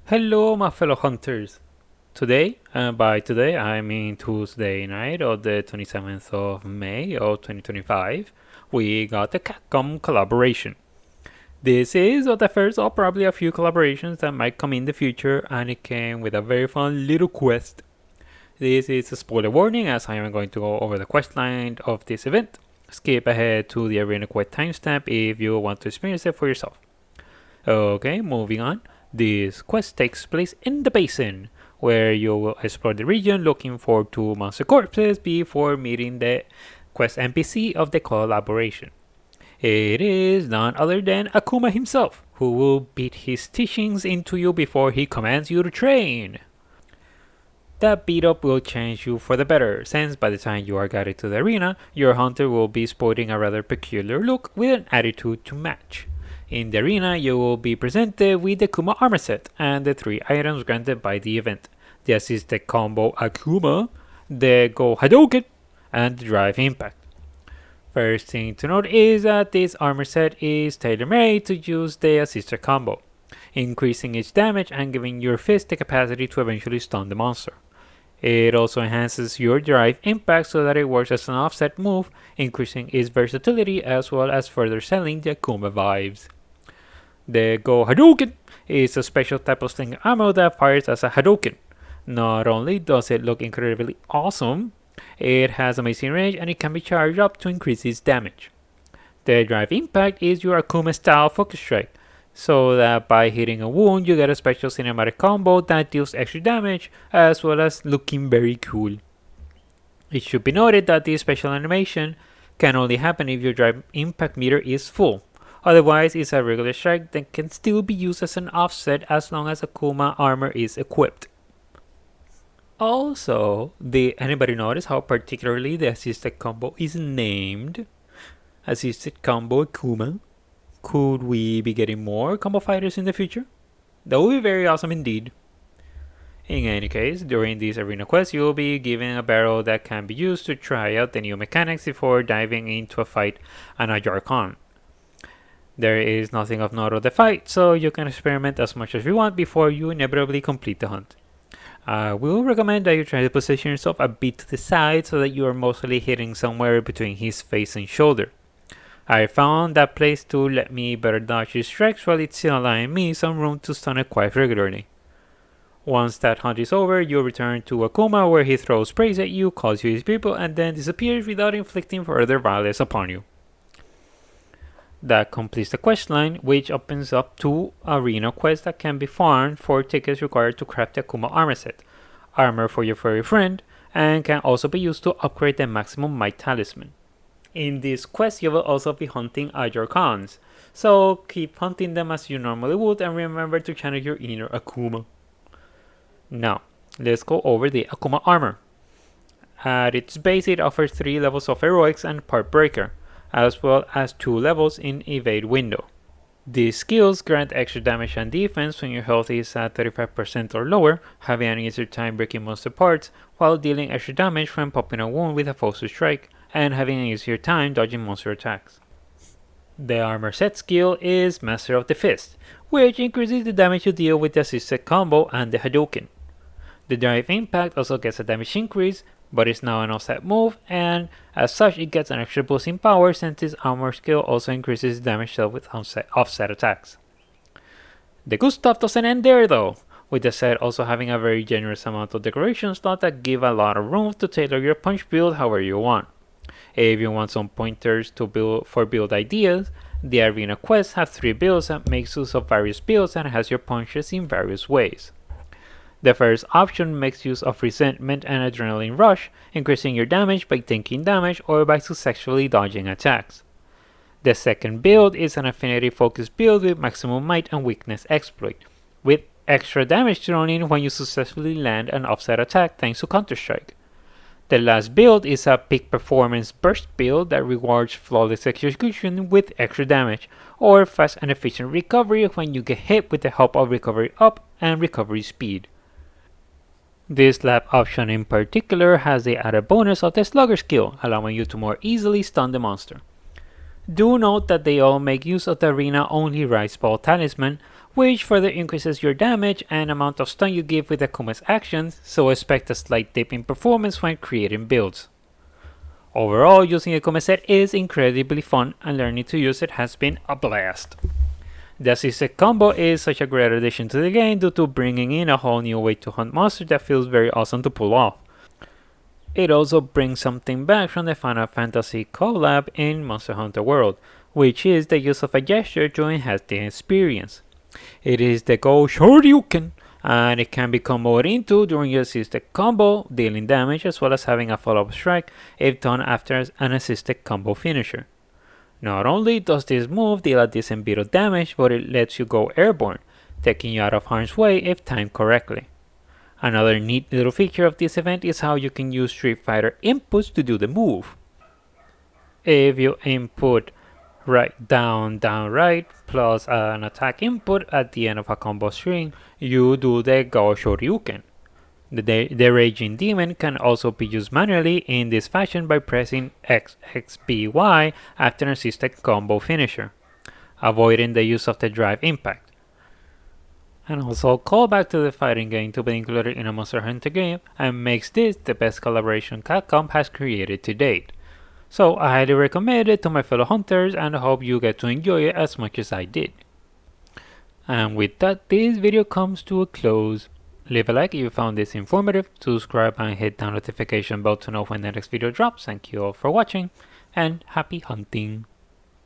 Hello, my fellow hunters. Today, by today, I mean Tuesday night of the 27th of May of 2025, we got the Capcom Collaboration. This is the first of probably a few collaborations that might come in the future, and it came with a very fun little quest. This is a spoiler warning as I am going to go over the quest line of this event. Skip ahead to the arena quest timestamp if you want to experience it for yourself. Okay, moving on. This quest takes place in the Basin, where you will explore the region looking for two monster corpses before meeting the quest NPC of the collaboration. It is none other than Akuma himself, who will beat his teachings into you before he commands you to train. That beat up will change you for the better, since by the time you are guided to the arena, your hunter will be sporting a rather peculiar look with an attitude to match. In the arena, you will be presented with the Akuma armor set and the three items granted by the event: the assisted combo Akuma, the Go Hadouken, and the Drive Impact. First thing to note is that this armor set is tailor-made to use the assisted combo, increasing its damage and giving your fist the capacity to eventually stun the monster. It also enhances your drive impact so that it works as an offset move, increasing its versatility as well as further selling the Akuma vibes. The Go Hadouken is a special type of sling ammo that fires as a Hadouken. Not only does it look incredibly awesome, it has amazing range and it can be charged up to increase its damage. The Drive Impact is your Akuma style focus strike, so that by hitting a wound you get a special cinematic combo that deals extra damage as well as looking very cool. It should be noted that this special animation can only happen if your Drive Impact meter is full. Otherwise, it's a regular strike that can still be used as an offset as long as Akuma armor is equipped. Also, did anybody notice how particularly the assisted combo is named Assisted Combo Akuma? Could we be getting more combo fighters in the future? That would be very awesome indeed. In any case, during this arena quest, you will be given a barrel that can be used to try out the new mechanics before diving into a fight on Ajarakan. There is nothing of note of the fight, so you can experiment as much as you want before you inevitably complete the hunt. I will recommend that you try to position yourself a bit to the side so that you are mostly hitting somewhere between his face and shoulder. I found that place to let me better dodge his strikes while it's still allowing me some room to stun it quite regularly. Once that hunt is over, you return to Akuma where he throws praise at you, calls you his people, and then disappears without inflicting further violence upon you. That completes the quest line, which opens up two arena quests that can be farmed for tickets required to craft the Akuma armor set, armor for your furry friend, and can also be used to upgrade the maximum might talisman. In this quest, you will also be hunting Ajarakans, so keep hunting them as you normally would and remember to channel your inner Akuma. Now, let's go over the Akuma armor. At its base, it offers 3 levels of heroics and part breaker, as well as 2 levels in evade window. These skills grant extra damage and defense when your health is at 35% or lower, having an easier time breaking monster parts, while dealing extra damage when popping a wound with a Fosu strike, and having an easier time dodging monster attacks. The armor set skill is Master of the Fist, which increases the damage you deal with the assisted combo and the Hadouken. The Drive Impact also gets a damage increase, but is now an offset move, and as such it gets an extra boost in power since its armor skill also increases damage dealt with offset attacks. The good stuff doesn't end there though, with the set also having a very generous amount of decoration slots that give a lot of room to tailor your punch build however you want. If you want some pointers to build ideas, the arena quests have 3 builds that makes use of various builds and has your punches in various ways. The first option makes use of Resentment and Adrenaline Rush, increasing your damage by taking damage or by successfully dodging attacks. The second build is an affinity focused build with Maximum Might and Weakness Exploit, with extra damage thrown in when you successfully land an offset attack thanks to Counter-Strike. The last build is a Peak Performance Burst build that rewards flawless execution with extra damage, or fast and efficient recovery when you get hit with the help of Recovery Up and Recovery Speed. This lap option in particular has the added bonus of the Slugger skill, allowing you to more easily stun the monster. Do note that they all make use of the arena only Rice Ball Talisman, which further increases your damage and amount of stun you give with Akuma's actions, so expect a slight dip in performance when creating builds. Overall, using Akuma set is incredibly fun, and learning to use it has been a blast. The assisted combo is such a great addition to the game due to bringing in a whole new way to hunt monsters that feels very awesome to pull off. It also brings something back from the Final Fantasy collab in Monster Hunter World, which is the use of a gesture to enhance the experience. It is the Go Shoryuken, and it can be comboed into during your assisted combo, dealing damage as well as having a follow-up strike if done after an assisted combo finisher. Not only does this move deal a decent bit of damage, but it lets you go airborne, taking you out of harm's way if timed correctly. Another neat little feature of this event is how you can use Street Fighter inputs to do the move. If you input right down right plus an attack input at the end of a combo string, you do the Go Shoryuken. The Raging Demon can also be used manually in this fashion by pressing XXBY after an assisted combo finisher, avoiding the use of the drive impact. And also a callback to the fighting game to be included in a Monster Hunter game, and makes this the best collaboration Capcom has created to date. So I highly recommend it to my fellow hunters, and I hope you get to enjoy it as much as I did. And with that, this video comes to a close. Leave a like if you found this informative, subscribe and hit the notification bell to know when the next video drops. Thank you all for watching, and happy hunting!